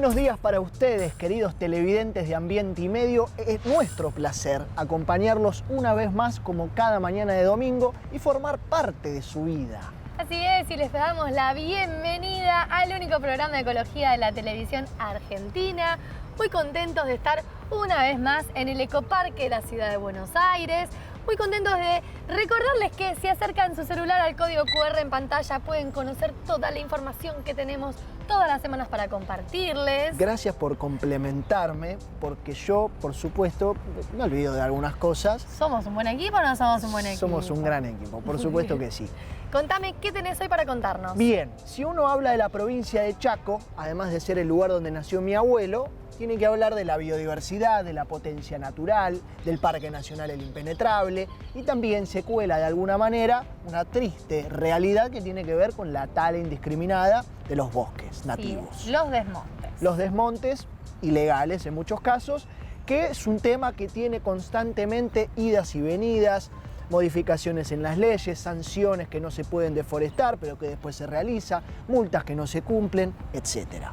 buenos días para ustedes, queridos televidentes de Ambiente y Medio. Es nuestro placer acompañarlos una vez más como cada mañana de domingo y formar parte de su vida. Así es, y les damos la bienvenida al único programa de ecología de la televisión argentina. Muy contentos de estar una vez más en el Ecoparque de la ciudad de Buenos Aires. Muy contentos de recordarles que si acercan su celular al código QR en pantalla pueden conocer toda la información que tenemos todas las semanas para compartirles. Gracias por complementarme, porque yo, por supuesto, me olvido de algunas cosas. ¿Somos un buen equipo o no somos un buen equipo? Somos un gran equipo, por supuesto que sí. Contame, ¿qué tenés hoy para contarnos? Bien, si uno habla de la provincia de Chaco, además de ser el lugar donde nació mi abuelo, tiene que hablar de la biodiversidad, de la potencia natural, del Parque Nacional El Impenetrable, y también se cuela de alguna manera una triste realidad que tiene que ver con la tala indiscriminada de los bosques nativos. Sí, los desmontes. Los desmontes ilegales en muchos casos, que es un tema que tiene constantemente idas y venidas, modificaciones en las leyes, sanciones que no se pueden deforestar pero que después se realiza, multas que no se cumplen, etc.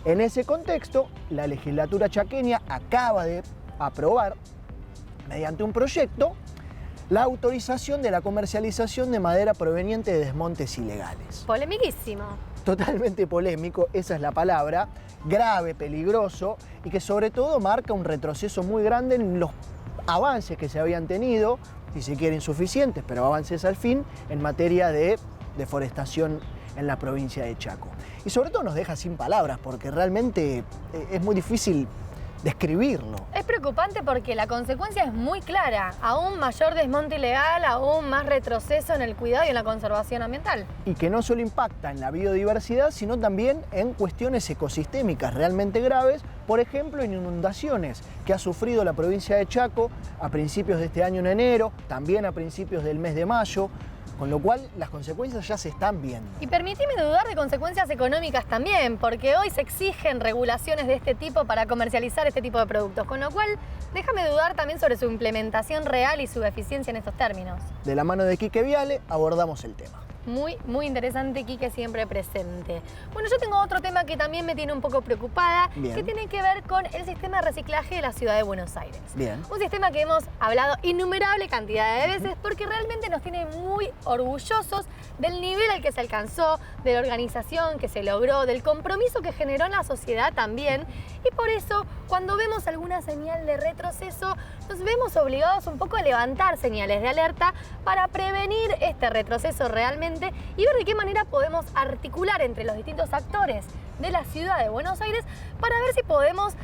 En ese contexto, la legislatura chaqueña acaba de aprobar, mediante un proyecto, la autorización de la comercialización de madera proveniente de desmontes ilegales. Polemiquísimo. Totalmente polémico, esa es la palabra, grave, peligroso y que sobre todo marca un retroceso muy grande en los avances que se habían tenido, si se quiere insuficientes, pero avances al fin, en materia de deforestación en la provincia de Chaco. Y sobre todo nos deja sin palabras, porque realmente es muy difícil describirlo. Es preocupante porque la consecuencia es muy clara. Aún mayor desmonte ilegal, aún más retroceso en el cuidado y en la conservación ambiental. Y que no solo impacta en la biodiversidad, sino también en cuestiones ecosistémicas realmente graves, por ejemplo en inundaciones que ha sufrido la provincia de Chaco a principios de este año en enero, también a principios del mes de mayo, con lo cual las consecuencias ya se están viendo. Y permitime dudar de consecuencias económicas también, porque hoy se exigen regulaciones de este tipo para comercializar este tipo de productos, con lo cual déjame dudar también sobre su implementación real y su eficiencia en estos términos. De la mano de Quique Viale abordamos el tema. Muy interesante, Quique siempre presente. Bueno, yo tengo otro tema que también me tiene un poco preocupada, Bien. que tiene que ver con el sistema de reciclaje de la ciudad de Buenos Aires. Bien. Un sistema que hemos hablado innumerable cantidad de veces porque realmente nos tiene muy orgullosos del nivel al que se alcanzó, de la organización que se logró, del compromiso que generó en la sociedad también. Y por eso, cuando vemos alguna señal de retroceso, nos vemos obligados un poco a levantar señales de alerta para prevenir este retroceso realmente y ver de qué manera podemos articular entre los distintos actores de la ciudad de Buenos Aires para ver si podemos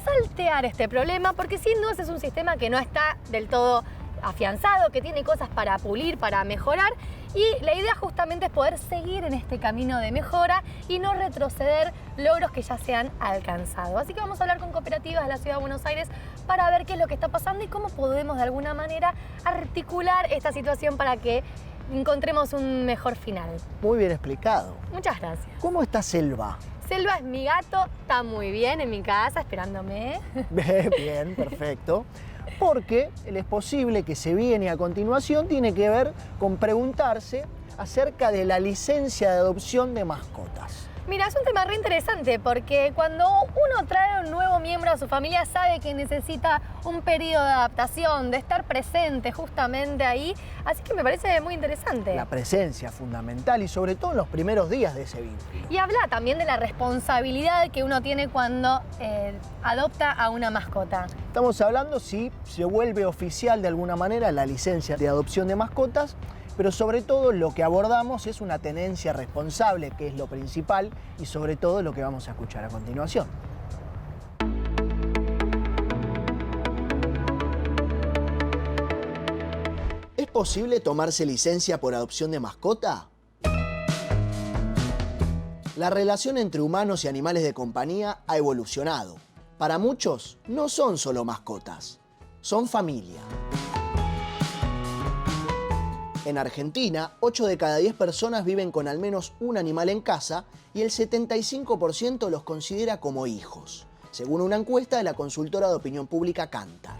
saltear este problema, porque sin duda es un sistema que no está del todo afianzado, que tiene cosas para pulir, para mejorar, y la idea justamente es poder seguir en este camino de mejora y no retroceder logros que ya se han alcanzado. Así que vamos a hablar con cooperativas de la ciudad de Buenos Aires para ver qué es lo que está pasando y cómo podemos de alguna manera articular esta situación para que encontremos un mejor final. Muy bien explicado. Muchas gracias. ¿Cómo está Selva? Selva es mi gato, está muy bien en mi casa esperándome. Bien, perfecto. Porque el es posible que se viene a continuación tiene que ver con preguntarse acerca de la licencia de adopción de mascotas. Mira, es un tema re interesante porque cuando uno trae un nuevo miembro a su familia sabe que necesita un periodo de adaptación, de estar presente justamente ahí, así que me parece muy interesante. La presencia fundamental y sobre todo en los primeros días de ese vínculo. Y habla también de la responsabilidad que uno tiene cuando adopta a una mascota. Estamos hablando si se vuelve oficial de alguna manera la licencia de adopción de mascotas, pero sobre todo lo que abordamos es una tenencia responsable, que es lo principal, y sobre todo lo que vamos a escuchar a continuación. ¿Es posible tomarse licencia por adopción de mascota? La relación entre humanos y animales de compañía ha evolucionado. Para muchos, no son solo mascotas, son familia. En Argentina, 8 de cada 10 personas viven con al menos un animal en casa y el 75% los considera como hijos, según una encuesta de la consultora de opinión pública Kantar.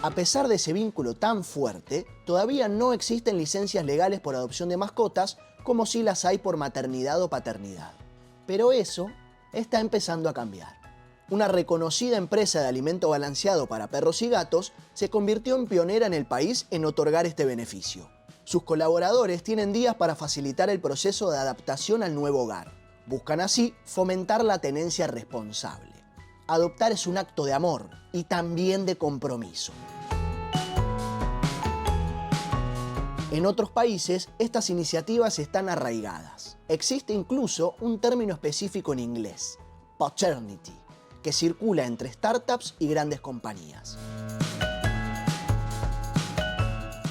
A pesar de ese vínculo tan fuerte, todavía no existen licencias legales por adopción de mascotas, como si las hay por maternidad o paternidad. Pero eso está empezando a cambiar. Una reconocida empresa de alimento balanceado para perros y gatos se convirtió en pionera en el país en otorgar este beneficio. Sus colaboradores tienen días para facilitar el proceso de adaptación al nuevo hogar. Buscan así fomentar la tenencia responsable. Adoptar es un acto de amor y también de compromiso. En otros países, estas iniciativas están arraigadas. Existe incluso un término específico en inglés, paternity, que circula entre startups y grandes compañías.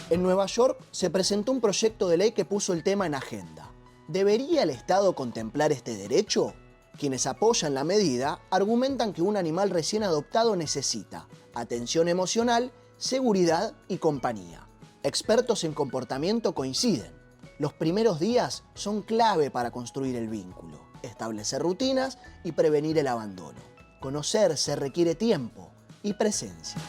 En Nueva York se presentó un proyecto de ley que puso el tema en agenda. ¿Debería el Estado contemplar este derecho? Quienes apoyan la medida argumentan que un animal recién adoptado necesita atención emocional, seguridad y compañía. Expertos en comportamiento coinciden. Los primeros días son clave para construir el vínculo, establecer rutinas y prevenir el abandono. Conocerse requiere tiempo y presencia.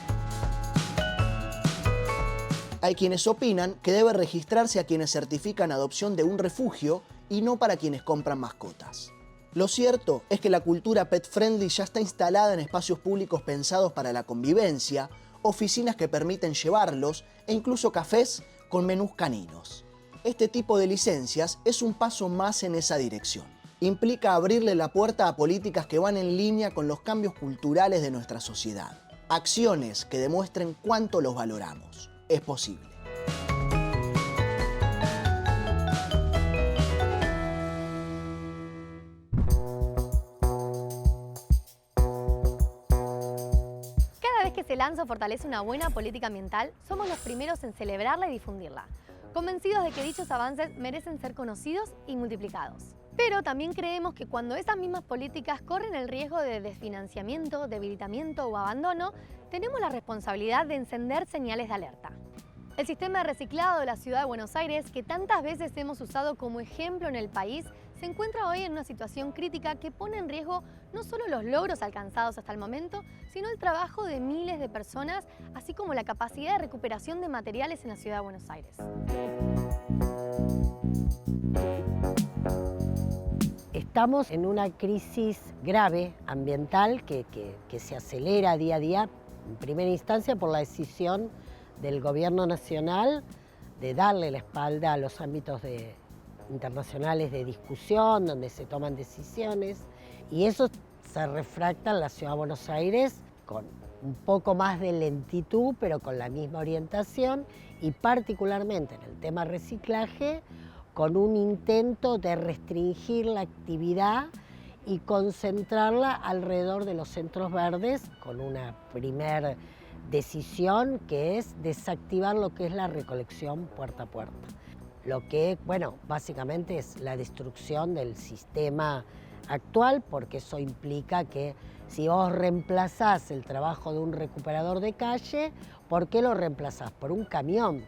Hay quienes opinan que debe registrarse a quienes certifican adopción de un refugio y no para quienes compran mascotas. Lo cierto es que la cultura pet friendly ya está instalada en espacios públicos pensados para la convivencia, oficinas que permiten llevarlos e incluso cafés con menús caninos. Este tipo de licencias es un paso más en esa dirección. Implica abrirle la puerta a políticas que van en línea con los cambios culturales de nuestra sociedad. Acciones que demuestren cuánto los valoramos. Es posible. Que se lanza o fortalece una buena política ambiental, somos los primeros en celebrarla y difundirla, convencidos de que dichos avances merecen ser conocidos y multiplicados. Pero también creemos que cuando esas mismas políticas corren el riesgo de desfinanciamiento, debilitamiento o abandono, tenemos la responsabilidad de encender señales de alerta. El sistema de reciclado de la ciudad de Buenos Aires, que tantas veces hemos usado como ejemplo en el país, se encuentra hoy en una situación crítica que pone en riesgo no solo los logros alcanzados hasta el momento, sino el trabajo de miles de personas, así como la capacidad de recuperación de materiales en la ciudad de Buenos Aires. Estamos en una crisis grave ambiental que se acelera día a día, en primera instancia por la decisión del gobierno nacional de darle la espalda a los ámbitos internacionales de discusión, donde se toman decisiones, y eso se refracta en la ciudad de Buenos Aires con un poco más de lentitud, pero con la misma orientación, y particularmente en el tema reciclaje, con un intento de restringir la actividad y concentrarla alrededor de los centros verdes, con una primer decisión que es desactivar lo que es la recolección puerta a puerta. Lo que, bueno, básicamente es la destrucción del sistema actual, porque eso implica que si vos reemplazás el trabajo de un recuperador de calle, ¿por qué lo reemplazás? Por un camión,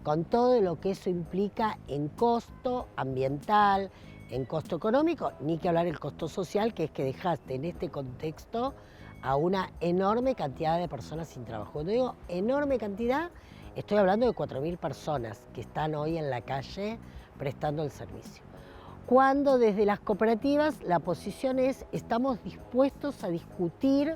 con todo lo que eso implica en costo ambiental, en costo económico, ni que hablar del costo social, que es que dejaste en este contexto a una enorme cantidad de personas sin trabajo. Cuando digo enorme cantidad, estoy hablando de 4.000 personas que están hoy en la calle prestando el servicio. Cuando desde las cooperativas la posición es, estamos dispuestos a discutir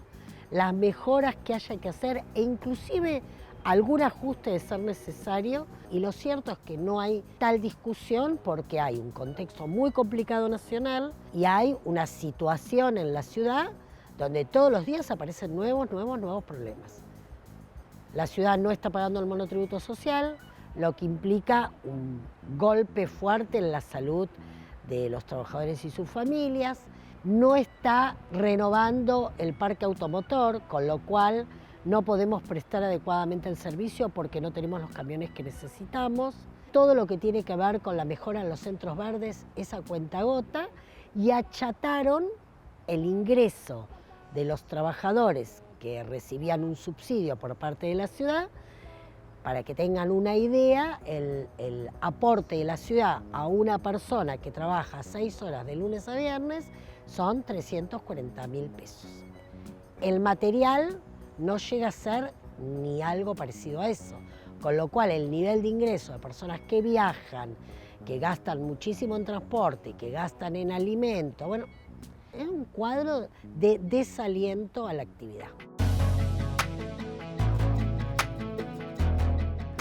las mejoras que haya que hacer e inclusive algún ajuste de ser necesario, y lo cierto es que no hay tal discusión porque hay un contexto muy complicado nacional y hay una situación en la ciudad donde todos los días aparecen nuevos problemas. La ciudad no está pagando el monotributo social, lo que implica un golpe fuerte en la salud de los trabajadores y sus familias, no está renovando el parque automotor, con lo cual no podemos prestar adecuadamente el servicio porque no tenemos los camiones que necesitamos. Todo lo que tiene que ver con la mejora en los centros verdes es a cuentagota, y achataron el ingreso de los trabajadores que recibían un subsidio por parte de la ciudad. Para que tengan una idea, el aporte de la ciudad a una persona que trabaja 6 horas de lunes a viernes son 340.000 pesos. El material no llega a ser ni algo parecido a eso, con lo cual el nivel de ingreso de personas que viajan, que gastan muchísimo en transporte, que gastan en alimento. Bueno, es un cuadro de desaliento a la actividad.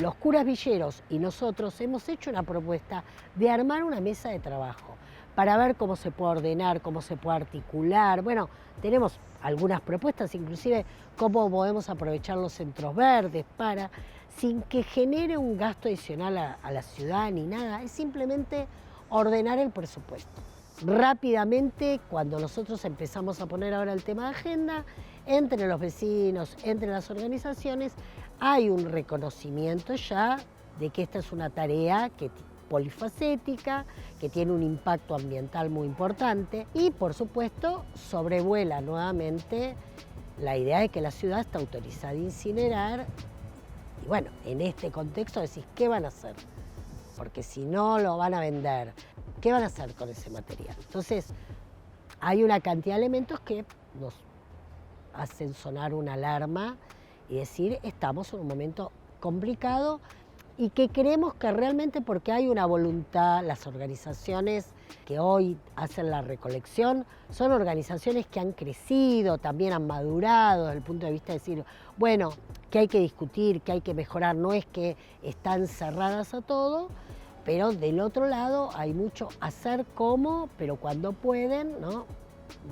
Los curas villeros y nosotros hemos hecho una propuesta de armar una mesa de trabajo para ver cómo se puede ordenar, cómo se puede articular. Bueno, tenemos algunas propuestas, inclusive cómo podemos aprovechar los centros verdes para, sin que genere un gasto adicional a la ciudad ni nada, es simplemente ordenar el presupuesto. Rápidamente, cuando nosotros empezamos a poner ahora el tema de agenda, entre los vecinos, entre las organizaciones, hay un reconocimiento ya de que esta es una tarea polifacética, que tiene un impacto ambiental muy importante y, por supuesto, sobrevuela nuevamente la idea de que la ciudad está autorizada a incinerar. Y bueno, en este contexto decís, ¿qué van a hacer? Porque si no lo van a vender, ¿qué van a hacer con ese material? Entonces, hay una cantidad de elementos que nos hacen sonar una alarma y decir, estamos en un momento complicado y que creemos que realmente porque hay una voluntad, las organizaciones que hoy hacen la recolección son organizaciones que han crecido, también han madurado desde el punto de vista de decir, bueno, que hay que discutir, que hay que mejorar, no es que están cerradas a todo, pero del otro lado hay mucho hacer como, pero cuando pueden, ¿no?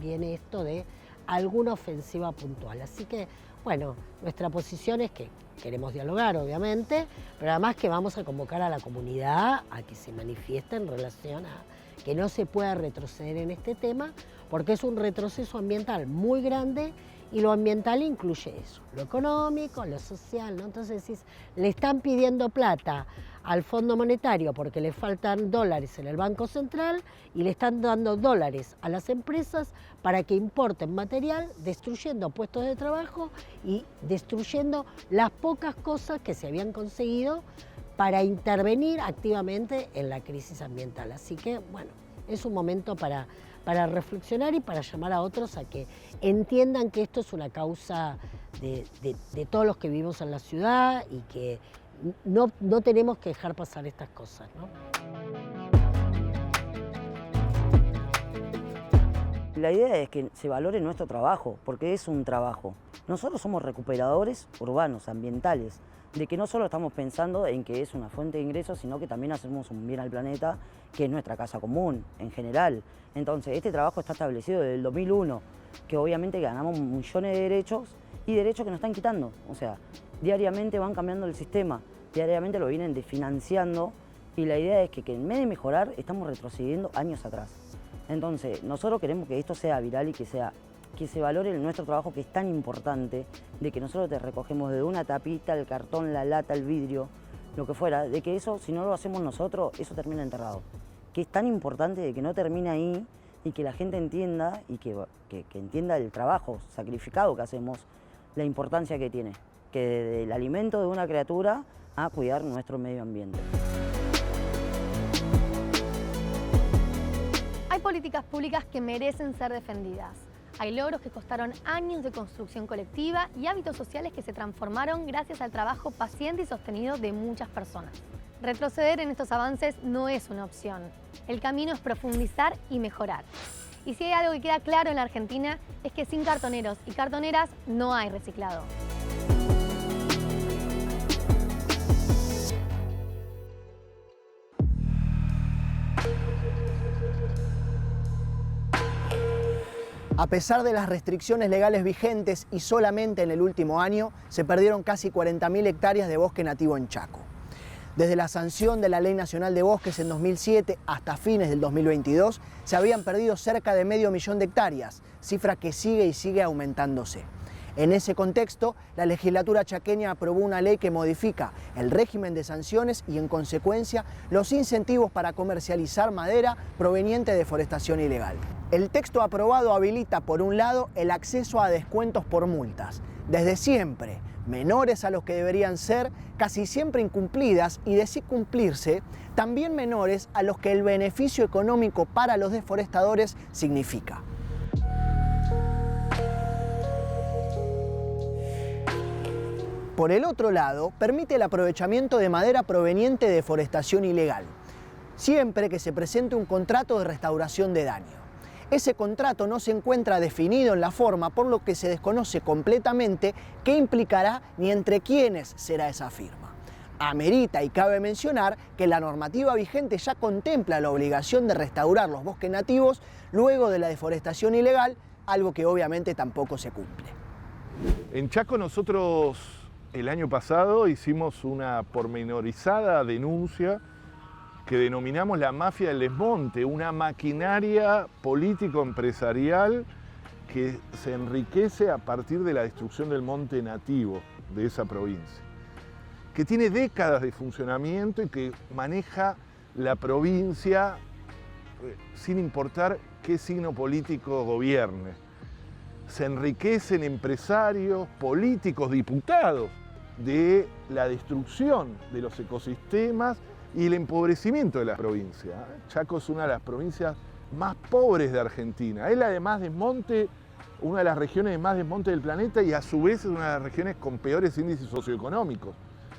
Viene esto de alguna ofensiva puntual. Así que, bueno, nuestra posición es que queremos dialogar, obviamente, pero además que vamos a convocar a la comunidad a que se manifieste en relación a que no se pueda retroceder en este tema, porque es un retroceso ambiental muy grande y lo ambiental incluye eso, lo económico, lo social, ¿no? Entonces decís, le están pidiendo plata al Fondo Monetario porque le faltan dólares en el Banco Central y le están dando dólares a las empresas para que importen material, destruyendo puestos de trabajo y destruyendo las pocas cosas que se habían conseguido para intervenir activamente en la crisis ambiental. Así que, bueno, es un momento para reflexionar y para llamar a otros a que entiendan que esto es una causa de todos los que vivimos en la ciudad y que no tenemos que dejar pasar estas cosas, ¿no? La idea es que se valore nuestro trabajo, porque es un trabajo. Nosotros somos recuperadores urbanos, ambientales, de que no solo estamos pensando en que es una fuente de ingresos, sino que también hacemos un bien al planeta, que es nuestra casa común, en general. Entonces, este trabajo está establecido desde el 2001, que obviamente ganamos millones de derechos y derechos que nos están quitando. O sea, diariamente van cambiando el sistema, diariamente lo vienen desfinanciando y la idea es que en vez de mejorar, estamos retrocediendo años atrás. Entonces, nosotros queremos que esto sea viral y que se valore nuestro trabajo, que es tan importante, de que nosotros te recogemos de una tapita, el cartón, la lata, el vidrio, lo que fuera, de que eso, si no lo hacemos nosotros, eso termina enterrado. Que es tan importante de que no termine ahí y que la gente entienda y que entienda el trabajo sacrificado que hacemos, la importancia que tiene, que desde el alimento de una criatura a cuidar nuestro medio ambiente. Hay políticas públicas que merecen ser defendidas. Hay logros que costaron años de construcción colectiva y hábitos sociales que se transformaron gracias al trabajo paciente y sostenido de muchas personas. Retroceder en estos avances no es una opción. El camino es profundizar y mejorar. Y si hay algo que queda claro en la Argentina es que sin cartoneros y cartoneras no hay reciclado. A pesar de las restricciones legales vigentes y solamente en el último año, se perdieron casi 40.000 hectáreas de bosque nativo en Chaco. Desde la sanción de la Ley Nacional de Bosques en 2007 hasta fines del 2022, se habían perdido cerca de 500.000 hectáreas, cifra que sigue aumentándose. En ese contexto, la legislatura chaqueña aprobó una ley que modifica el régimen de sanciones y, en consecuencia, los incentivos para comercializar madera proveniente de deforestación ilegal. El texto aprobado habilita, por un lado, el acceso a descuentos por multas, desde siempre menores a los que deberían ser, casi siempre incumplidas, y de sí cumplirse, también menores a los que el beneficio económico para los deforestadores significa. Por el otro lado, permite el aprovechamiento de madera proveniente de deforestación ilegal. siempre que se presente un contrato de restauración de daño. Ese contrato no se encuentra definido en la forma, por lo que se desconoce completamente qué implicará ni entre quiénes será esa firma. Amerita y cabe mencionar que la normativa vigente ya contempla la obligación de restaurar los bosques nativos luego de la deforestación ilegal, algo que obviamente tampoco se cumple. En Chaco nosotros el año pasado hicimos una pormenorizada denuncia que denominamos la mafia del desmonte, una maquinaria político-empresarial que se enriquece a partir de la destrucción del monte nativo de esa provincia, que tiene décadas de funcionamiento y que maneja la provincia sin importar qué signo político gobierne. Se enriquecen empresarios, políticos, diputados de la destrucción de los ecosistemas y el empobrecimiento de la provincia. Chaco es una de las provincias más pobres de Argentina. Es la de más desmonte, una de las regiones de más desmonte del planeta y a su vez es una de las regiones con peores índices socioeconómicos.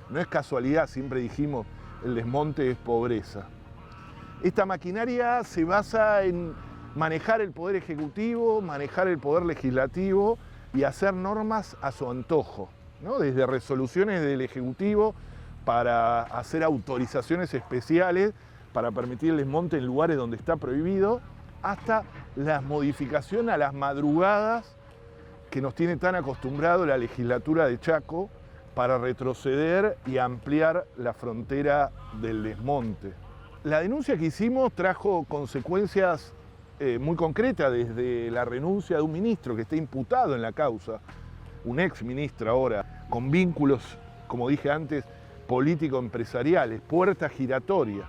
No es casualidad, siempre dijimos, el desmonte es pobreza. Esta maquinaria se basa en manejar el poder ejecutivo, manejar el poder legislativo y hacer normas a su antojo, ¿no? Desde resoluciones del ejecutivo para hacer autorizaciones especiales para permitir el desmonte en lugares donde está prohibido, hasta la modificación a las madrugadas que nos tiene tan acostumbrado la legislatura de Chaco para retroceder y ampliar la frontera del desmonte. La denuncia que hicimos trajo consecuencias muy concretas, desde la renuncia de un ministro que está imputado en la causa, un ex ministro ahora, con vínculos, como dije antes, político-empresariales, puerta giratoria.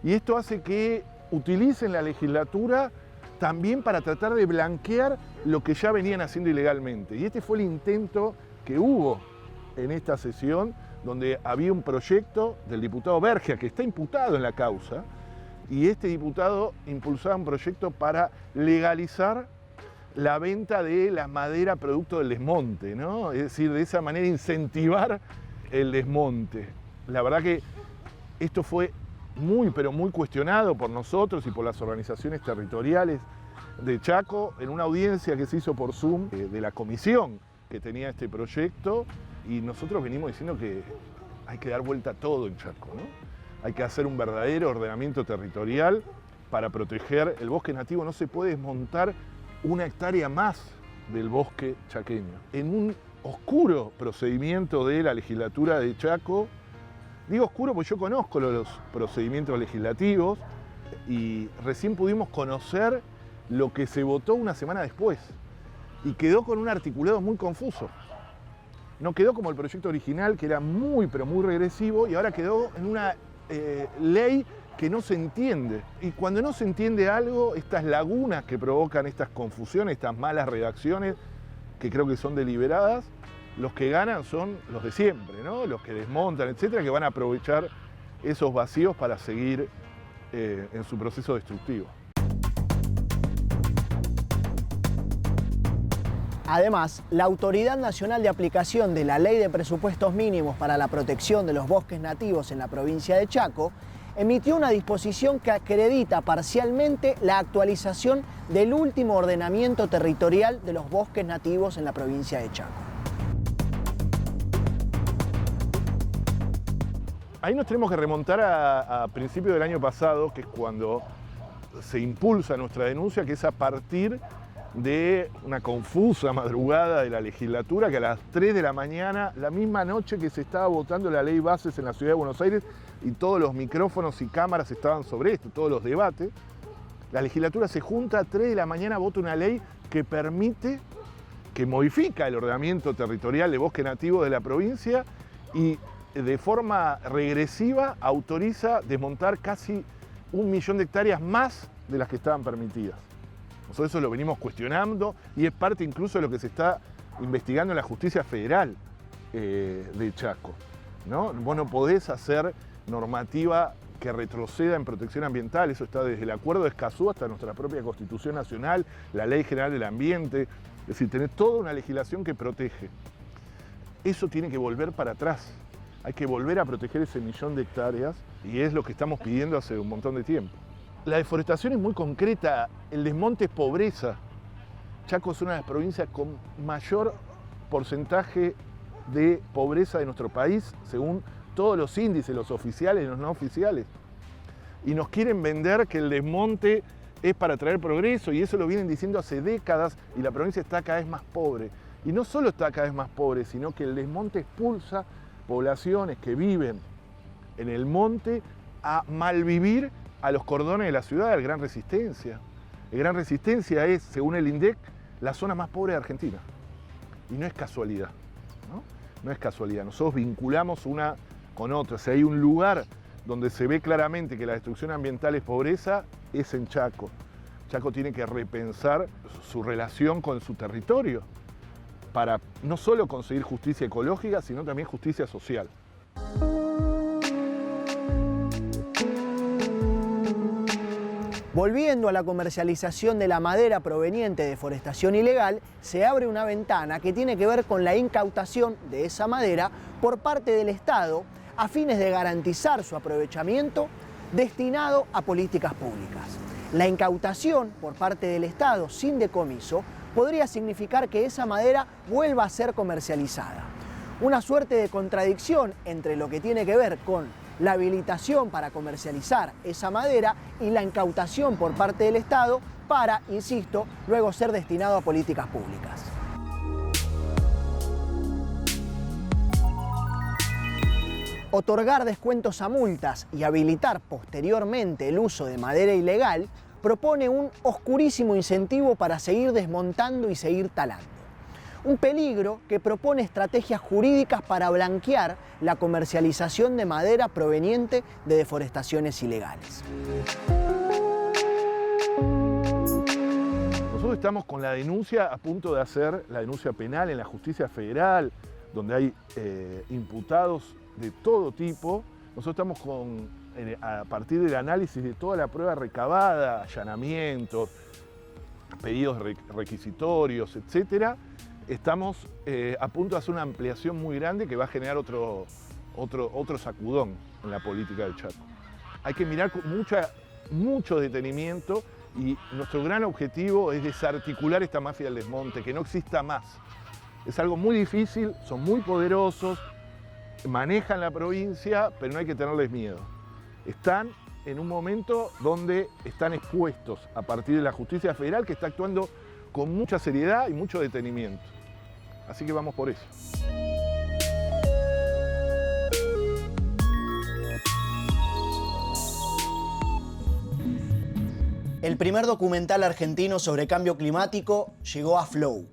Y esto hace que utilicen la legislatura también para tratar de blanquear lo que ya venían haciendo ilegalmente. Y este fue el intento que hubo en esta sesión, donde había un proyecto del diputado Bergia, que está imputado en la causa, y este diputado impulsaba un proyecto para legalizar la venta de la madera producto del desmonte, ¿no? Es decir, de esa manera incentivar el desmonte. La verdad que esto fue muy, pero muy cuestionado por nosotros y por las organizaciones territoriales de Chaco en una audiencia que se hizo por Zoom de la comisión que tenía este proyecto, y nosotros venimos diciendo que hay que dar vuelta a todo en Chaco, ¿no? Hay que hacer un verdadero ordenamiento territorial para proteger el bosque nativo. No se puede desmontar una hectárea más del bosque chaqueño. En un oscuro procedimiento de la legislatura de Chaco, digo oscuro porque yo conozco los procedimientos legislativos y recién pudimos conocer lo que se votó una semana después y quedó con un articulado muy confuso. No quedó como el proyecto original, que era muy, pero muy regresivo, y ahora quedó en una ley que no se entiende. Y cuando no se entiende algo, estas lagunas que provocan estas confusiones, estas malas redacciones, que creo que son deliberadas, los que ganan son los de siempre, ¿no? Los que desmontan, etcétera, que van a aprovechar esos vacíos para seguir en su proceso destructivo. Además, la Autoridad Nacional de Aplicación de la Ley de Presupuestos Mínimos para la Protección de los Bosques Nativos en la provincia de Chaco emitió una disposición que acredita parcialmente la actualización del último ordenamiento territorial de los bosques nativos en la provincia de Chaco. Ahí nos tenemos que remontar a principios del año pasado, que es cuando se impulsa nuestra denuncia, que es a partir de una confusa madrugada de la legislatura, que a las 3 de la mañana, la misma noche que se estaba votando la ley bases en la ciudad de Buenos Aires, y todos los micrófonos y cámaras estaban sobre esto, todos los debates, la legislatura se junta a 3 de la mañana, vota una ley que permite, que modifica el ordenamiento territorial de bosque nativo de la provincia y de forma regresiva autoriza desmontar casi 1 millón de hectáreas más de las que estaban permitidas. Nosotros eso lo venimos cuestionando y es parte incluso de lo que se está investigando en la justicia federal de Chaco, ¿no? Vos no podés hacer normativa que retroceda en protección ambiental, eso está desde el Acuerdo de Escazú hasta nuestra propia Constitución Nacional, la Ley General del Ambiente, es decir, tenés toda una legislación que protege. Eso tiene que volver para atrás, hay que volver a proteger ese 1 millón de hectáreas Y es lo que estamos pidiendo hace un montón de tiempo. La deforestación es muy concreta, el desmonte es pobreza. Chaco es una de las provincias con mayor porcentaje de pobreza de nuestro país, según todos los índices, los oficiales y los no oficiales. Y nos quieren vender que el desmonte es para traer progreso, y eso lo vienen diciendo hace décadas, y la provincia está cada vez más pobre. Y no solo está cada vez más pobre, sino que el desmonte expulsa poblaciones que viven en el monte a malvivir a los cordones de la ciudad, al Gran Resistencia. El Gran Resistencia es, según el INDEC, la zona más pobre de Argentina. Y no es casualidad, ¿no? No es casualidad. Nosotros vinculamos una con otra. Si hay un lugar donde se ve claramente que la destrucción ambiental es pobreza, es en Chaco. Chaco tiene que repensar su relación con su territorio para no solo conseguir justicia ecológica, sino también justicia social. Volviendo a la comercialización de la madera proveniente de deforestación ilegal, se abre una ventana que tiene que ver con la incautación de esa madera por parte del Estado a fines de garantizar su aprovechamiento destinado a políticas públicas. La incautación por parte del Estado sin decomiso podría significar que esa madera vuelva a ser comercializada. Una suerte de contradicción entre lo que tiene que ver con la habilitación para comercializar esa madera y la incautación por parte del Estado para, insisto, luego ser destinado a políticas públicas. Otorgar descuentos a multas y habilitar posteriormente el uso de madera ilegal propone un oscurísimo incentivo para seguir desmontando y seguir talando. Un peligro que propone estrategias jurídicas para blanquear la comercialización de madera proveniente de deforestaciones ilegales. Nosotros estamos con la denuncia a punto de hacer la denuncia penal en la justicia federal, donde hay imputados de todo tipo. Nosotros estamos a partir del análisis de toda la prueba recabada, allanamientos, pedidos requisitorios, etcétera, estamos a punto de hacer una ampliación muy grande que va a generar otro sacudón en la política del Chaco. Hay que mirar con mucho detenimiento, y nuestro gran objetivo es desarticular esta mafia del desmonte, que no exista más. Es algo muy difícil, son muy poderosos, manejan la provincia, pero no hay que tenerles miedo. Están en un momento donde están expuestos a partir de la justicia federal, que está actuando con mucha seriedad y mucho detenimiento. Así que vamos por eso. El primer documental argentino sobre cambio climático llegó a Flow.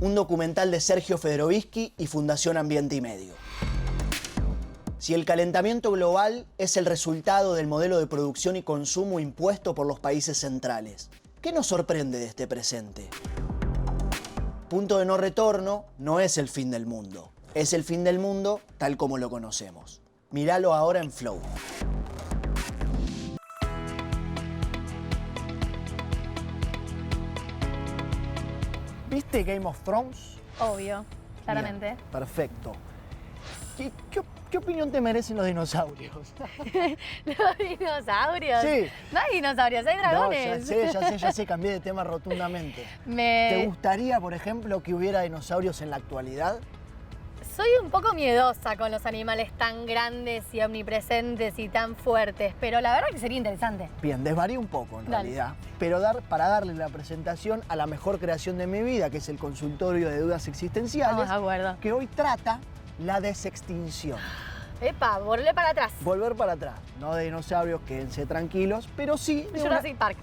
Un documental de Sergio Federovisky y Fundación Ambiente y Medio. Si el calentamiento global es el resultado del modelo de producción y consumo impuesto por los países centrales, ¿qué nos sorprende de este presente? Punto de no retorno no es el fin del mundo. Es el fin del mundo tal como lo conocemos. Míralo ahora en Flow. ¿Viste Game of Thrones? Obvio, claramente. Bien, perfecto. ¿Qué opinión te merecen los dinosaurios? ¿Los dinosaurios? Sí. No hay dinosaurios, hay dragones. No, ya sé, cambié de tema rotundamente. ¿Te gustaría, por ejemplo, que hubiera dinosaurios en la actualidad? Soy un poco miedosa con los animales tan grandes y omnipresentes y tan fuertes, pero la verdad que sería interesante. Bien, desvarío un poco en realidad, pero para darle la presentación a la mejor creación de mi vida, que es el consultorio de dudas existenciales, Estamos de acuerdo. que hoy trata la desextinción. Epa, volver para atrás. Volver para atrás, no de dinosaurios, quédense tranquilos, pero sí de Jurassic Park.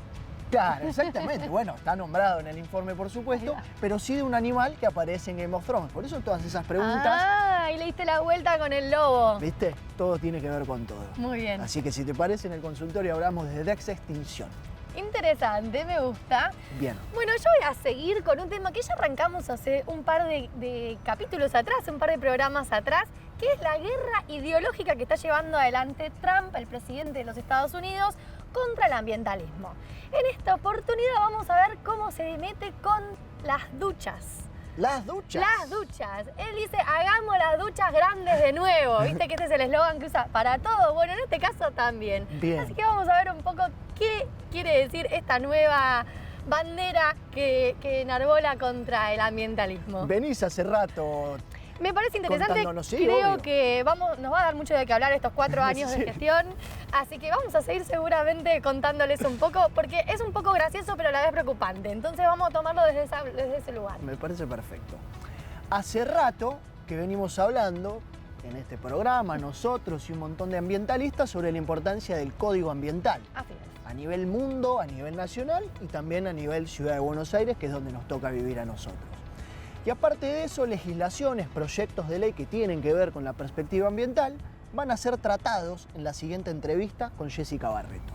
Claro, exactamente. Bueno, está nombrado en el informe, por supuesto, pero sí de un animal que aparece en Game of Thrones. Por eso todas esas preguntas. Ah, y le diste la vuelta con el lobo. ¿Viste? Todo tiene que ver con todo. Muy bien. Así que si te parece, en el consultorio hablamos de desextinción. Interesante, me gusta. Bien. Bueno, yo voy a seguir con un tema que ya arrancamos hace un par de capítulos atrás, un par de programas atrás, que es la guerra ideológica que está llevando adelante Trump, el presidente de los Estados Unidos, contra el ambientalismo. En esta oportunidad vamos a ver cómo se mete con las duchas. Las duchas. Las duchas. Él dice, hagamos las duchas grandes de nuevo. Viste que este es el eslogan que usa para todo. Bueno, en este caso también. Bien. Así que vamos a ver un poco qué quiere decir esta nueva bandera que enarbola contra el ambientalismo. Venís hace rato. Me parece interesante, Contándonos, sí, creo obvio. que nos va a dar mucho de qué hablar estos 4 años Sí. de gestión, así que vamos a seguir seguramente contándoles un poco, porque es un poco gracioso pero a la vez preocupante, entonces vamos a tomarlo desde ese lugar. Me parece perfecto. Hace rato que venimos hablando en este programa, nosotros y un montón de ambientalistas, sobre la importancia del código ambiental. Así es. A nivel mundo, a nivel nacional y también a nivel Ciudad de Buenos Aires, que es donde nos toca vivir a nosotros. Y aparte de eso, legislaciones, proyectos de ley que tienen que ver con la perspectiva ambiental van a ser tratados en la siguiente entrevista con Jessica Barreto.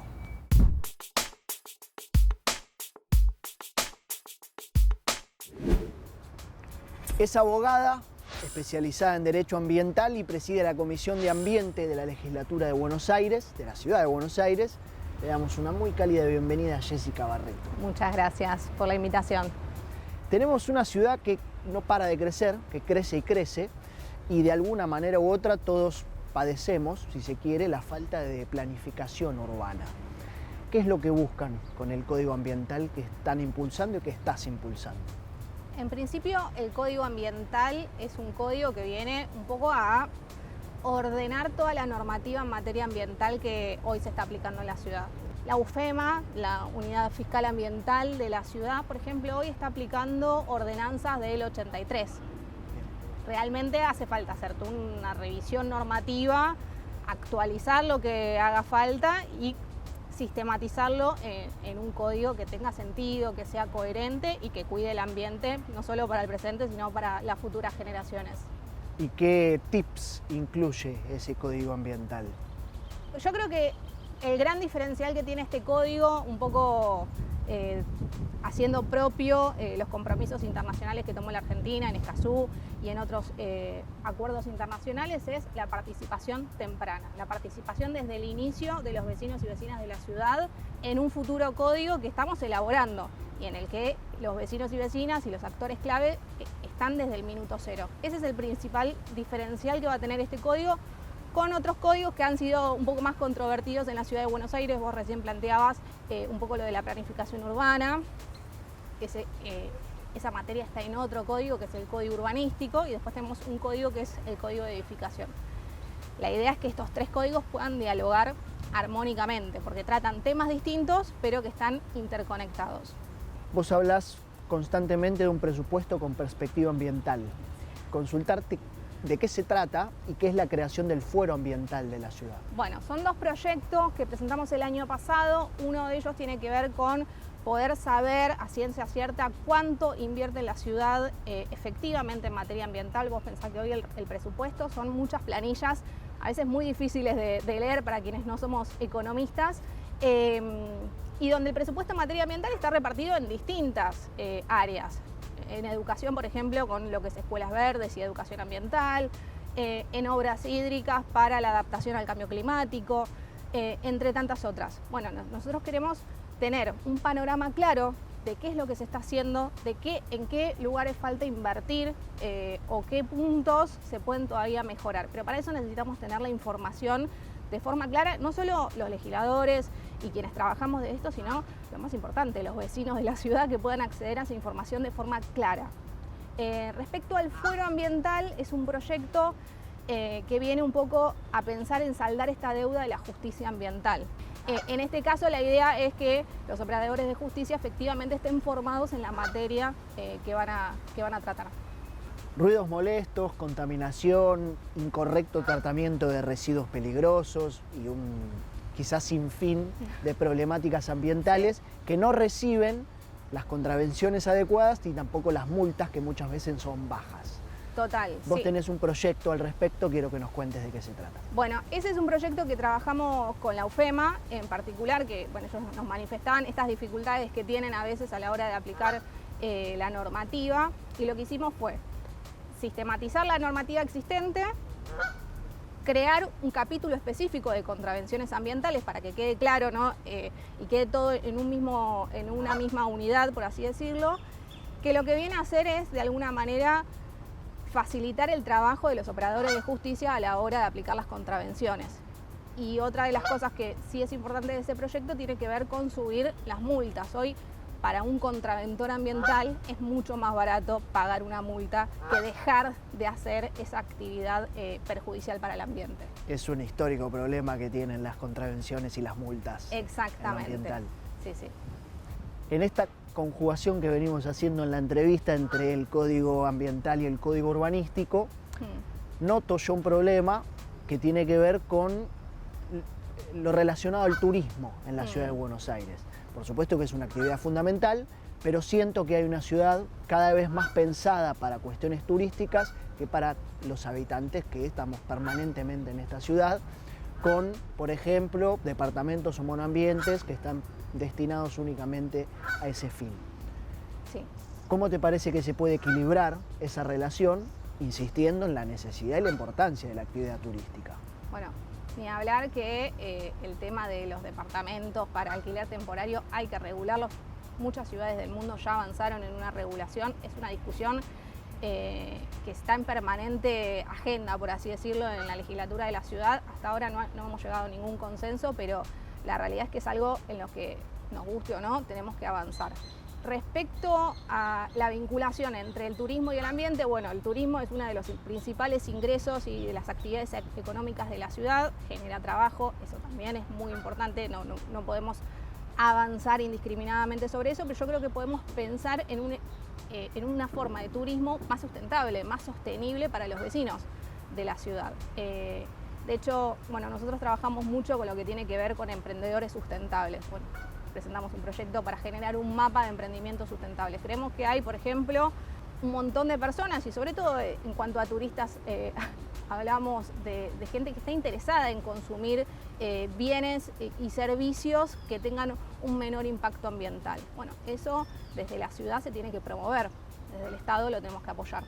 Es abogada, especializada en Derecho Ambiental y preside la Comisión de Ambiente de la Legislatura de Buenos Aires, de la Ciudad de Buenos Aires. Le damos una muy cálida bienvenida a Jessica Barreto. Muchas gracias por la invitación. Tenemos una ciudad que no para de crecer, que crece y crece, y de alguna manera u otra todos padecemos, si se quiere, la falta de planificación urbana. ¿Qué es lo que buscan con el Código Ambiental que están impulsando y que estás impulsando? En principio, el Código Ambiental es un código que viene un poco a ordenar toda la normativa en materia ambiental que hoy se está aplicando en la ciudad. La UFEMA, la Unidad Fiscal Ambiental de la ciudad, por ejemplo, hoy está aplicando ordenanzas del 83. Realmente hace falta hacer una revisión normativa, actualizar lo que haga falta y sistematizarlo en un código que tenga sentido, que sea coherente y que cuide el ambiente, no solo para el presente, sino para las futuras generaciones. ¿Y qué tips incluye ese Código Ambiental? Yo creo que el gran diferencial que tiene este código, un poco haciendo propio los compromisos internacionales que tomó la Argentina en Escazú y en otros acuerdos internacionales, es la participación temprana, la participación desde el inicio de los vecinos y vecinas de la ciudad en un futuro código que estamos elaborando y en el que los vecinos y vecinas y los actores clave están desde el minuto cero. Ese es el principal diferencial que va a tener este código con otros códigos que han sido un poco más controvertidos en la ciudad de Buenos Aires. Vos recién planteabas un poco lo de la planificación urbana. Esa materia está en otro código, que es el código urbanístico, y después tenemos un código que es el código de edificación. La idea es que estos 3 códigos puedan dialogar armónicamente, porque tratan temas distintos, pero que están interconectados. Vos hablás constantemente de un presupuesto con perspectiva ambiental. Consultarte de qué se trata y qué es la creación del fuero ambiental de la ciudad. Bueno, son 2 proyectos que presentamos el año pasado. Uno de ellos tiene que ver con poder saber a ciencia cierta cuánto invierte la ciudad efectivamente en materia ambiental. Vos pensás que hoy el presupuesto son muchas planillas, a veces muy difíciles de leer para quienes no somos economistas, y donde el presupuesto en materia ambiental está repartido en distintas áreas. En educación, por ejemplo, con lo que es escuelas verdes y educación ambiental, en obras hídricas para la adaptación al cambio climático, entre tantas otras. Bueno, nosotros queremos tener un panorama claro de qué es lo que se está haciendo, en qué lugares falta invertir o qué puntos se pueden todavía mejorar. Pero para eso necesitamos tener la información de forma clara, no solo los legisladores y quienes trabajamos de esto, sino, lo más importante, los vecinos de la ciudad que puedan acceder a esa información de forma clara. Respecto al fuero ambiental, es un proyecto que viene un poco a pensar en saldar esta deuda de la justicia ambiental. En este caso, la idea es que los operadores de justicia efectivamente estén formados en la materia que van a tratar. Ruidos molestos, contaminación, incorrecto tratamiento de residuos peligrosos y un quizás sinfín de problemáticas ambientales que no reciben las contravenciones adecuadas y tampoco las multas, que muchas veces son bajas. Total. Vos sí. tenés un proyecto al respecto, quiero que nos cuentes de qué se trata. Bueno, ese es un proyecto que trabajamos con la UFEMA en particular, que bueno, ellos nos manifestaban estas dificultades que tienen a veces a la hora de aplicar la normativa, y lo que hicimos fue sistematizar la normativa existente, crear un capítulo específico de contravenciones ambientales para que quede claro, ¿no? Y quede todo en una misma unidad, por así decirlo, que lo que viene a hacer es, de alguna manera, facilitar el trabajo de los operadores de justicia a la hora de aplicar las contravenciones. Y otra de las cosas que sí es importante de este proyecto tiene que ver con subir las multas. Hoy, para un contraventor ambiental, es mucho más barato pagar una multa que dejar de hacer esa actividad perjudicial para el ambiente. Es un histórico problema que tienen las contravenciones y las multas. Exactamente. En lo ambiental. Sí, sí. En esta conjugación que venimos haciendo en la entrevista entre el Código Ambiental y el Código Urbanístico, noto yo un problema que tiene que ver con lo relacionado al turismo en la ciudad de Buenos Aires. Por supuesto que es una actividad fundamental, pero siento que hay una ciudad cada vez más pensada para cuestiones turísticas que para los habitantes que estamos permanentemente en esta ciudad, con, por ejemplo, departamentos o monoambientes que están destinados únicamente a ese fin. Sí. ¿Cómo te parece que se puede equilibrar esa relación, insistiendo en la necesidad y la importancia de la actividad turística? Bueno, ni hablar que el tema de los departamentos para alquiler temporario hay que regularlos. Muchas ciudades del mundo ya avanzaron en una regulación. Es una discusión que está en permanente agenda, por así decirlo, en la legislatura de la ciudad. Hasta ahora no hemos llegado a ningún consenso, pero la realidad es que es algo en lo que, nos guste o no, tenemos que avanzar. Respecto a la vinculación entre el turismo y el ambiente, bueno, el turismo es uno de los principales ingresos y de las actividades económicas de la ciudad, genera trabajo, eso también es muy importante, no podemos avanzar indiscriminadamente sobre eso, pero yo creo que podemos pensar en una forma de turismo más sustentable, más sostenible para los vecinos de la ciudad. De hecho, bueno, nosotros trabajamos mucho con lo que tiene que ver con emprendedores sustentables. Bueno, presentamos un proyecto para generar un mapa de emprendimientos sustentables. Creemos que hay, por ejemplo, un montón de personas y sobre todo en cuanto a turistas, hablamos de gente que está interesada en consumir bienes y servicios que tengan un menor impacto ambiental. Bueno, eso desde la ciudad se tiene que promover, desde el Estado lo tenemos que apoyar.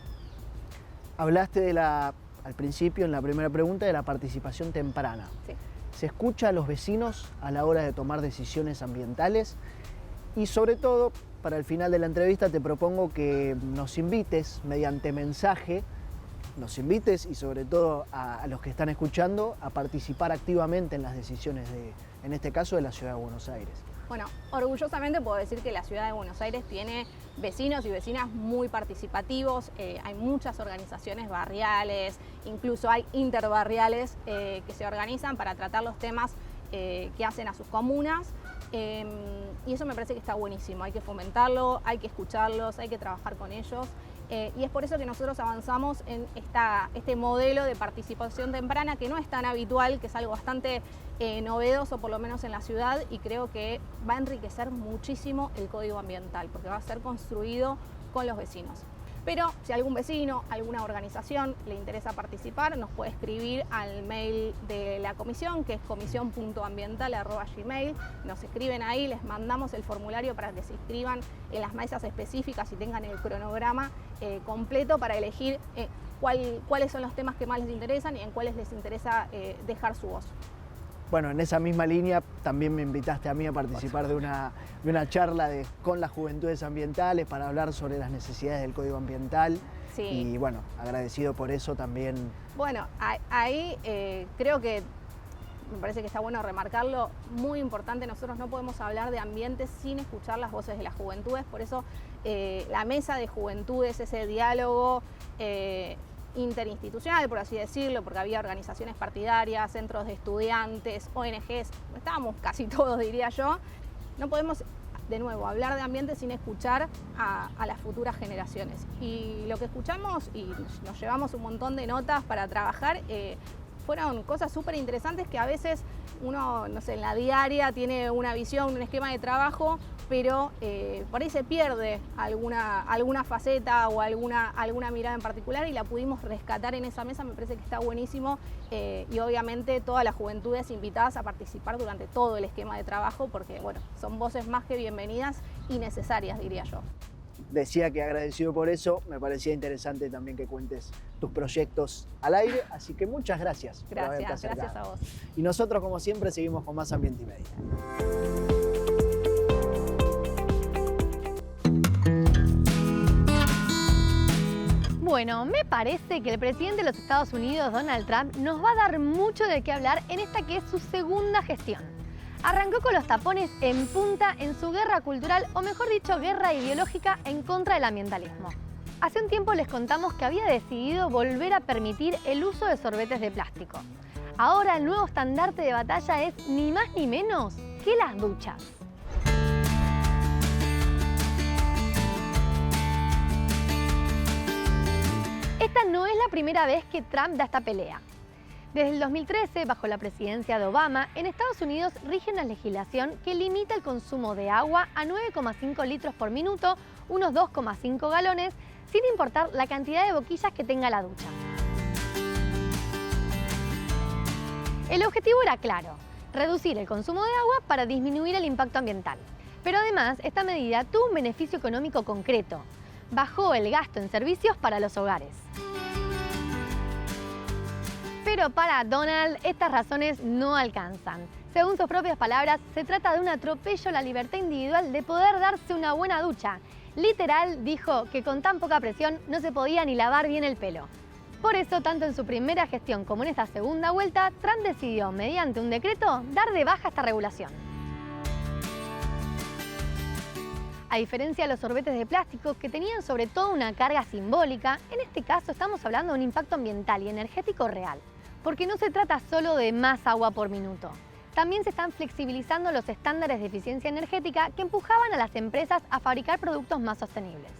Hablaste al principio, en la primera pregunta, de la participación temprana. Sí. ¿Se escucha a los vecinos a la hora de tomar decisiones ambientales? Y sobre todo, para el final de la entrevista te propongo que nos invites mediante mensaje, y sobre todo a los que están escuchando, a participar activamente en las decisiones en este caso, de la Ciudad de Buenos Aires. Bueno, orgullosamente puedo decir que la Ciudad de Buenos Aires tiene vecinos y vecinas muy participativos, hay muchas organizaciones barriales, incluso hay interbarriales que se organizan para tratar los temas que hacen a sus comunas, y eso me parece que está buenísimo, hay que fomentarlo, hay que escucharlos, hay que trabajar con ellos. Y es por eso que nosotros avanzamos en este modelo de participación temprana que no es tan habitual, que es algo bastante novedoso, por lo menos en la ciudad, y creo que va a enriquecer muchísimo el código ambiental, porque va a ser construido con los vecinos. Pero si algún vecino, alguna organización le interesa participar, nos puede escribir al mail de la comisión, que es comisión.ambiental@gmail. Nos escriben ahí, les mandamos el formulario para que se inscriban en las mesas específicas y tengan el cronograma completo para elegir cuáles son los temas que más les interesan y en cuáles les interesa dejar su voz. Bueno, en esa misma línea también me invitaste a mí a participar de una charla con las juventudes ambientales para hablar sobre las necesidades del Código Ambiental. Sí. Y bueno, agradecido por eso también. Bueno, ahí creo que me parece que está bueno remarcarlo, muy importante, nosotros no podemos hablar de ambiente sin escuchar las voces de las juventudes, por eso la mesa de juventudes, ese diálogo interinstitucional, por así decirlo, porque había organizaciones partidarias, centros de estudiantes, ONGs, estábamos casi todos, diría yo. No podemos, de nuevo, hablar de ambiente sin escuchar a las futuras generaciones. Y lo que escuchamos, y nos llevamos un montón de notas para trabajar, fueron cosas súper interesantes que a veces uno, no sé, en la diaria tiene una visión, un esquema de trabajo, pero por ahí se pierde alguna faceta o alguna mirada en particular y la pudimos rescatar en esa mesa, me parece que está buenísimo y obviamente todas las juventudes invitadas a participar durante todo el esquema de trabajo porque, bueno, son voces más que bienvenidas y necesarias, diría yo. Decía que agradecido por eso, me parecía interesante también que cuentes tus proyectos al aire, así que muchas gracias. Gracias a vos. Y nosotros, como siempre, seguimos con más Ambiente y Media. Bueno, me parece que el presidente de los Estados Unidos, Donald Trump, nos va a dar mucho de qué hablar en esta que es su segunda gestión. Arrancó con los tapones en punta en su guerra cultural, o mejor dicho, guerra ideológica en contra del ambientalismo. Hace un tiempo les contamos que había decidido volver a permitir el uso de sorbetes de plástico. Ahora el nuevo estandarte de batalla es ni más ni menos que las duchas. Esta no es la primera vez que Trump da esta pelea. Desde el 2013, bajo la presidencia de Obama, en Estados Unidos rige una legislación que limita el consumo de agua a 9,5 litros por minuto, unos 2,5 galones, sin importar la cantidad de boquillas que tenga la ducha. El objetivo era claro: reducir el consumo de agua para disminuir el impacto ambiental. Pero además, esta medida tuvo un beneficio económico concreto: bajó el gasto en servicios para los hogares. Pero para Donald, estas razones no alcanzan. Según sus propias palabras, se trata de un atropello a la libertad individual de poder darse una buena ducha. Literal, dijo que con tan poca presión no se podía ni lavar bien el pelo. Por eso, tanto en su primera gestión como en esta segunda vuelta, Trump decidió, mediante un decreto, dar de baja esta regulación. A diferencia de los sorbetes de plástico, que tenían sobre todo una carga simbólica, en este caso estamos hablando de un impacto ambiental y energético real. Porque no se trata solo de más agua por minuto. También se están flexibilizando los estándares de eficiencia energética que empujaban a las empresas a fabricar productos más sostenibles.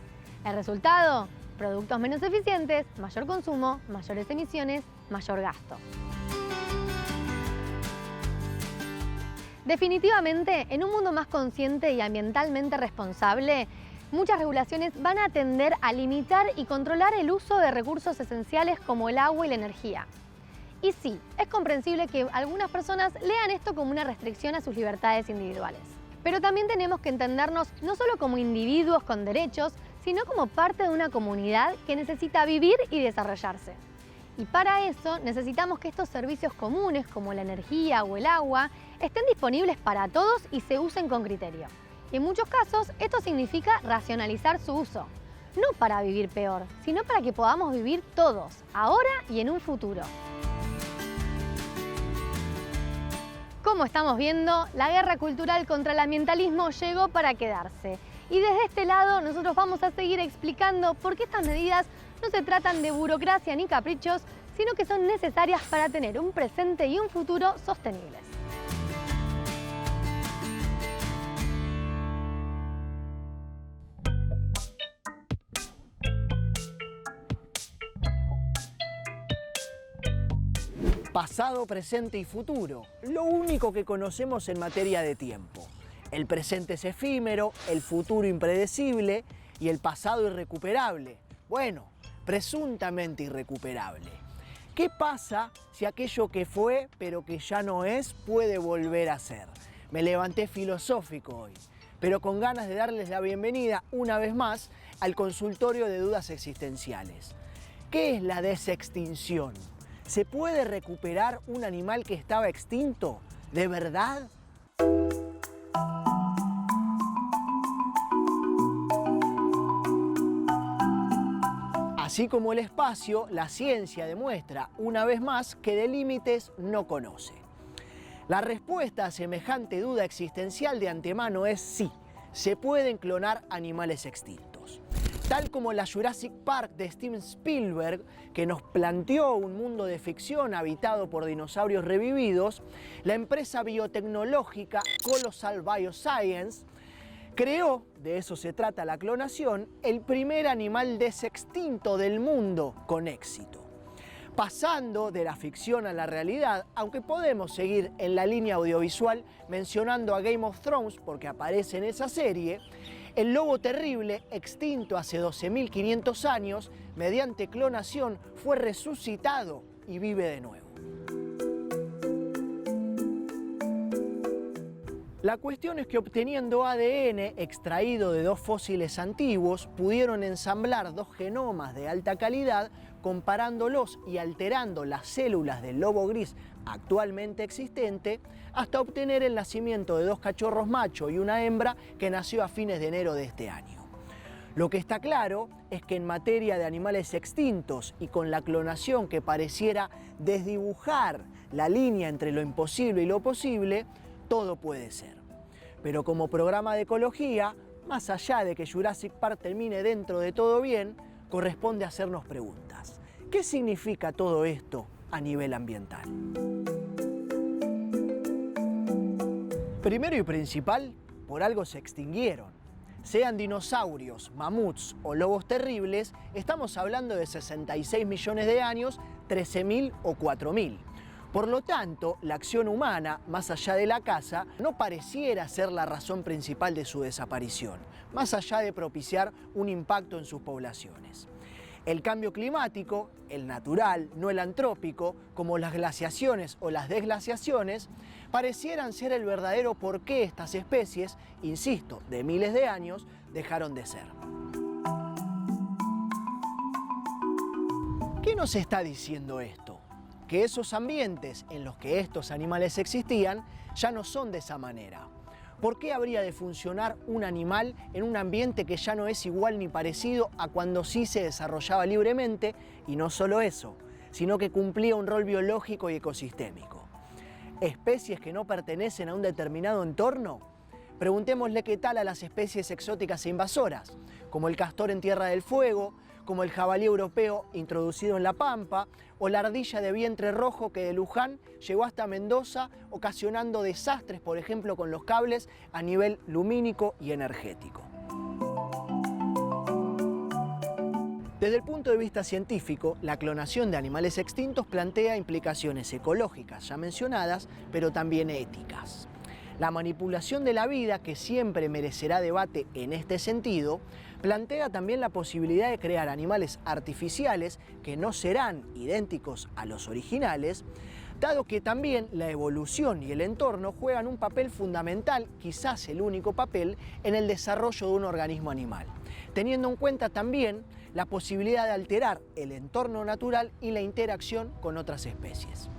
El resultado: productos menos eficientes, mayor consumo, mayores emisiones, mayor gasto. Definitivamente, en un mundo más consciente y ambientalmente responsable, muchas regulaciones van a tender a limitar y controlar el uso de recursos esenciales como el agua y la energía. Y sí, es comprensible que algunas personas lean esto como una restricción a sus libertades individuales. Pero también tenemos que entendernos no solo como individuos con derechos, sino como parte de una comunidad que necesita vivir y desarrollarse. Y para eso necesitamos que estos servicios comunes, como la energía o el agua, estén disponibles para todos y se usen con criterio. Y en muchos casos esto significa racionalizar su uso, no para vivir peor, sino para que podamos vivir todos, ahora y en un futuro. Como estamos viendo, la guerra cultural contra el ambientalismo llegó para quedarse. Y desde este lado nosotros vamos a seguir explicando por qué estas medidas no se tratan de burocracia ni caprichos, sino que son necesarias para tener un presente y un futuro sostenibles. Pasado, presente y futuro, lo único que conocemos en materia de tiempo. El presente es efímero, el futuro impredecible y el pasado irrecuperable. Bueno, presuntamente irrecuperable. ¿Qué pasa si aquello que fue, pero que ya no es, puede volver a ser? Me levanté filosófico hoy, pero con ganas de darles la bienvenida una vez más al consultorio de dudas existenciales. ¿Qué es la desextinción? ¿Se puede recuperar un animal que estaba extinto? ¿De verdad? Así como el espacio, la ciencia demuestra una vez más que de límites no conoce. La respuesta a semejante duda existencial de antemano es sí, se pueden clonar animales extintos. Tal como la Jurassic Park de Steven Spielberg, que nos planteó un mundo de ficción habitado por dinosaurios revividos, la empresa biotecnológica Colossal Bioscience creó, de eso se trata la clonación, el primer animal desextinto del mundo con éxito. Pasando de la ficción a la realidad, aunque podemos seguir en la línea audiovisual mencionando a Game of Thrones porque aparece en esa serie, el lobo terrible, extinto hace 12.500 años, mediante clonación fue resucitado y vive de nuevo. La cuestión es que obteniendo ADN extraído de dos fósiles antiguos, pudieron ensamblar dos genomas de alta calidad, comparándolos y alterando las células del lobo gris actualmente existente, hasta obtener el nacimiento de dos cachorros macho y una hembra que nació a fines de enero de este año. Lo que está claro es que en materia de animales extintos y con la clonación que pareciera desdibujar la línea entre lo imposible y lo posible, todo puede ser. Pero como programa de ecología, más allá de que Jurassic Park termine dentro de todo bien, corresponde hacernos preguntas. ¿Qué significa todo esto a nivel ambiental? Primero y principal, por algo se extinguieron. Sean dinosaurios, mamuts o lobos terribles, estamos hablando de 66 millones de años, 13.000 o 4.000. Por lo tanto, la acción humana, más allá de la caza, no pareciera ser la razón principal de su desaparición, más allá de propiciar un impacto en sus poblaciones. El cambio climático, el natural, no el antrópico, como las glaciaciones o las desglaciaciones, parecieran ser el verdadero porqué estas especies, insisto, de miles de años, dejaron de ser. ¿Qué nos está diciendo esto? Que esos ambientes en los que estos animales existían ya no son de esa manera. ¿Por qué habría de funcionar un animal en un ambiente que ya no es igual ni parecido a cuando sí se desarrollaba libremente? Y no solo eso, sino que cumplía un rol biológico y ecosistémico. ¿Especies que no pertenecen a un determinado entorno? Preguntémosle qué tal a las especies exóticas e invasoras, como el castor en Tierra del Fuego, como el jabalí europeo introducido en La Pampa, o la ardilla de vientre rojo que de Luján llegó hasta Mendoza, ocasionando desastres, por ejemplo, con los cables a nivel lumínico y energético. Desde el punto de vista científico, la clonación de animales extintos plantea implicaciones ecológicas, ya mencionadas, pero también éticas. La manipulación de la vida, que siempre merecerá debate en este sentido, plantea también la posibilidad de crear animales artificiales que no serán idénticos a los originales, dado que también la evolución y el entorno juegan un papel fundamental, quizás el único papel, en el desarrollo de un organismo animal, teniendo en cuenta también la posibilidad de alterar el entorno natural y la interacción con otras especies.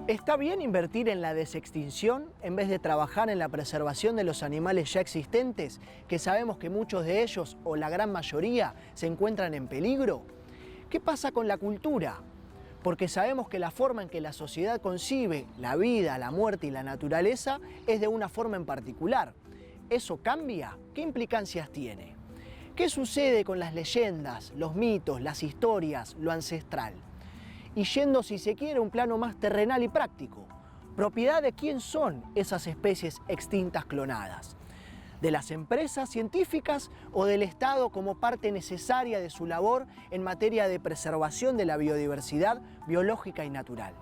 ¿Está bien invertir en la desextinción en vez de trabajar en la preservación de los animales ya existentes, que sabemos que muchos de ellos, o la gran mayoría, se encuentran en peligro? ¿Qué pasa con la cultura? Porque sabemos que la forma en que la sociedad concibe la vida, la muerte y la naturaleza es de una forma en particular. ¿Eso cambia? ¿Qué implicancias tiene? ¿Qué sucede con las leyendas, los mitos, las historias, lo ancestral? Y yendo, si se quiere, a un plano más terrenal y práctico, ¿propiedad de quién son esas especies extintas clonadas? ¿De las empresas científicas o del Estado como parte necesaria de su labor en materia de preservación de la biodiversidad biológica y natural?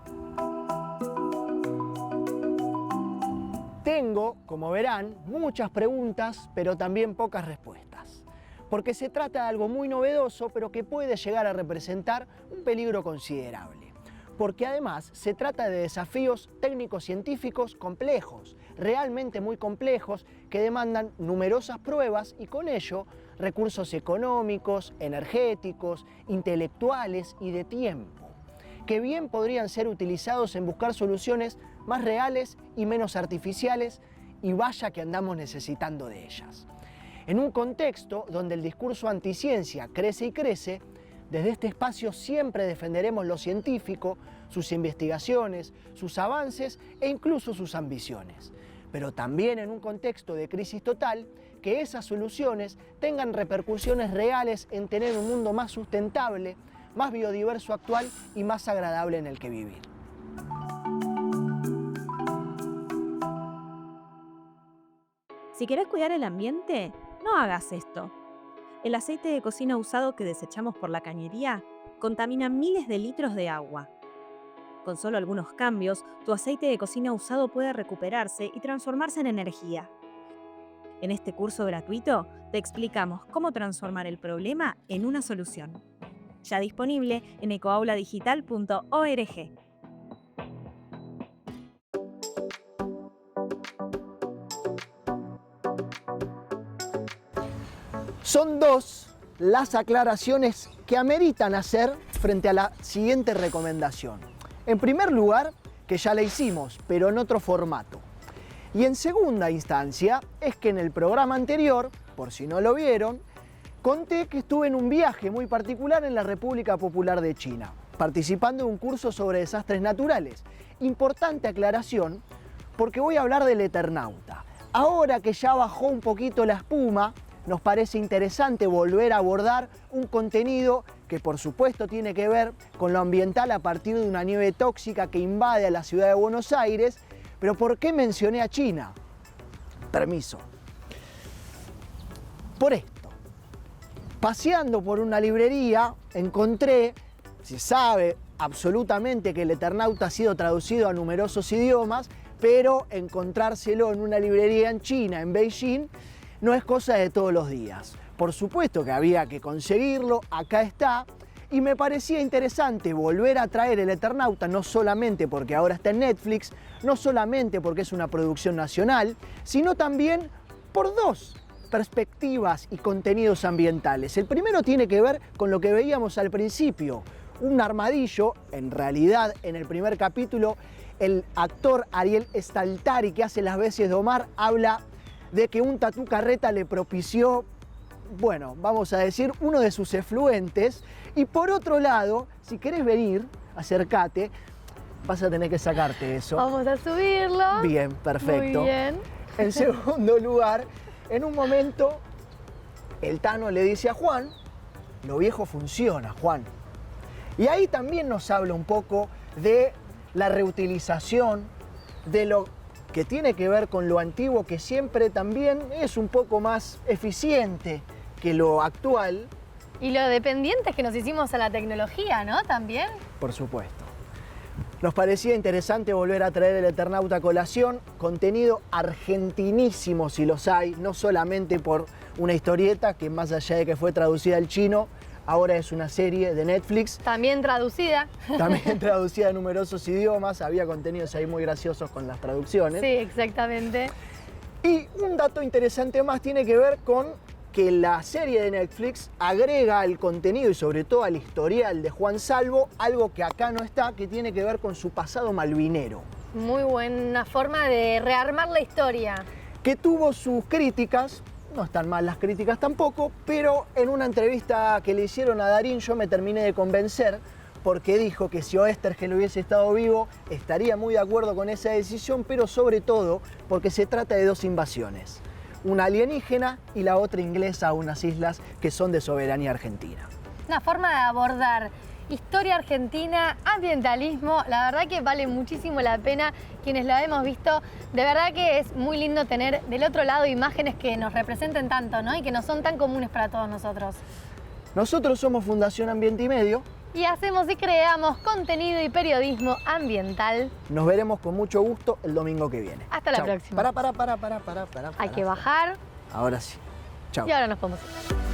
Tengo, como verán, muchas preguntas, pero también pocas respuestas. Porque se trata de algo muy novedoso, pero que puede llegar a representar un peligro considerable. Porque además se trata de desafíos técnico-científicos complejos, realmente muy complejos, que demandan numerosas pruebas y con ello recursos económicos, energéticos, intelectuales y de tiempo, que bien podrían ser utilizados en buscar soluciones más reales y menos artificiales, y vaya que andamos necesitando de ellas. En un contexto donde el discurso anticiencia crece y crece, desde este espacio siempre defenderemos lo científico, sus investigaciones, sus avances e incluso sus ambiciones. Pero también en un contexto de crisis total, que esas soluciones tengan repercusiones reales en tener un mundo más sustentable, más biodiverso actual y más agradable en el que vivir. Si querés cuidar el ambiente, no hagas esto. El aceite de cocina usado que desechamos por la cañería contamina miles de litros de agua. Con solo algunos cambios, tu aceite de cocina usado puede recuperarse y transformarse en energía. En este curso gratuito te explicamos cómo transformar el problema en una solución. Ya disponible en ecoauladigital.org. Son dos las aclaraciones que ameritan hacer frente a la siguiente recomendación. En primer lugar, que ya la hicimos, pero en otro formato. Y en segunda instancia es que en el programa anterior, por si no lo vieron, conté que estuve en un viaje muy particular en la República Popular de China, participando en un curso sobre desastres naturales. Importante aclaración, porque voy a hablar del Eternauta. Ahora que ya bajó un poquito la espuma, nos parece interesante volver a abordar un contenido que por supuesto tiene que ver con lo ambiental a partir de una nieve tóxica que invade a la ciudad de Buenos Aires. Pero ¿por qué mencioné a China? Permiso. Por esto. Paseando por una librería encontré, se sabe absolutamente que el Eternauta ha sido traducido a numerosos idiomas, pero encontrárselo en una librería en China, en Beijing, no es cosa de todos los días. Por supuesto que había que conseguirlo, acá está, y me parecía interesante volver a traer el Eternauta, no solamente porque ahora está en Netflix, no solamente porque es una producción nacional, sino también por dos perspectivas y contenidos ambientales. El primero tiene que ver con lo que veíamos al principio, un armadillo. En realidad, en el primer capítulo, el actor Ariel Staltari, que hace las veces de Omar, habla de que un tatú carreta le propició, bueno, vamos a decir, uno de sus efluentes. Y por otro lado, si querés venir, acércate, vas a tener que sacarte eso. Vamos a subirlo. Bien, perfecto. Muy bien. En segundo lugar, en un momento, el Tano le dice a Juan, lo viejo funciona, Juan. Y ahí también nos habla un poco de la reutilización, de lo que tiene que ver con lo antiguo, que siempre también es un poco más eficiente que lo actual. Y lo dependientes que nos hicimos a la tecnología, ¿no? También. Por supuesto. Nos parecía interesante volver a traer el Eternauta a colación, contenido argentinísimo si los hay, no solamente por una historieta que más allá de que fue traducida al chino, ahora es una serie de Netflix. También traducida. También traducida a numerosos idiomas, había contenidos ahí muy graciosos con las traducciones. Sí, exactamente. Y un dato interesante más tiene que ver con que la serie de Netflix agrega al contenido y sobre todo al historial de Juan Salvo algo que acá no está, que tiene que ver con su pasado malvinero. Muy buena forma de rearmar la historia. Que tuvo sus críticas, no están mal las críticas tampoco, pero en una entrevista que le hicieron a Darín yo me terminé de convencer, porque dijo que si Oestergel hubiese estado vivo estaría muy de acuerdo con esa decisión, pero sobre todo porque se trata de dos invasiones. Una alienígena y la otra inglesa a unas islas que son de soberanía argentina. Una forma de abordar historia argentina, ambientalismo, la verdad que vale muchísimo la pena quienes la hemos visto. De verdad que es muy lindo tener del otro lado imágenes que nos representen tanto, ¿no? Y que no son tan comunes para todos nosotros. Nosotros somos Fundación Ambiente y Medio. Y hacemos y creamos contenido y periodismo ambiental. Nos veremos con mucho gusto el domingo que viene. Hasta la Chau. próxima. Para. Hay que bajar. Ahora sí. Chao. Y ahora nos podemos ir.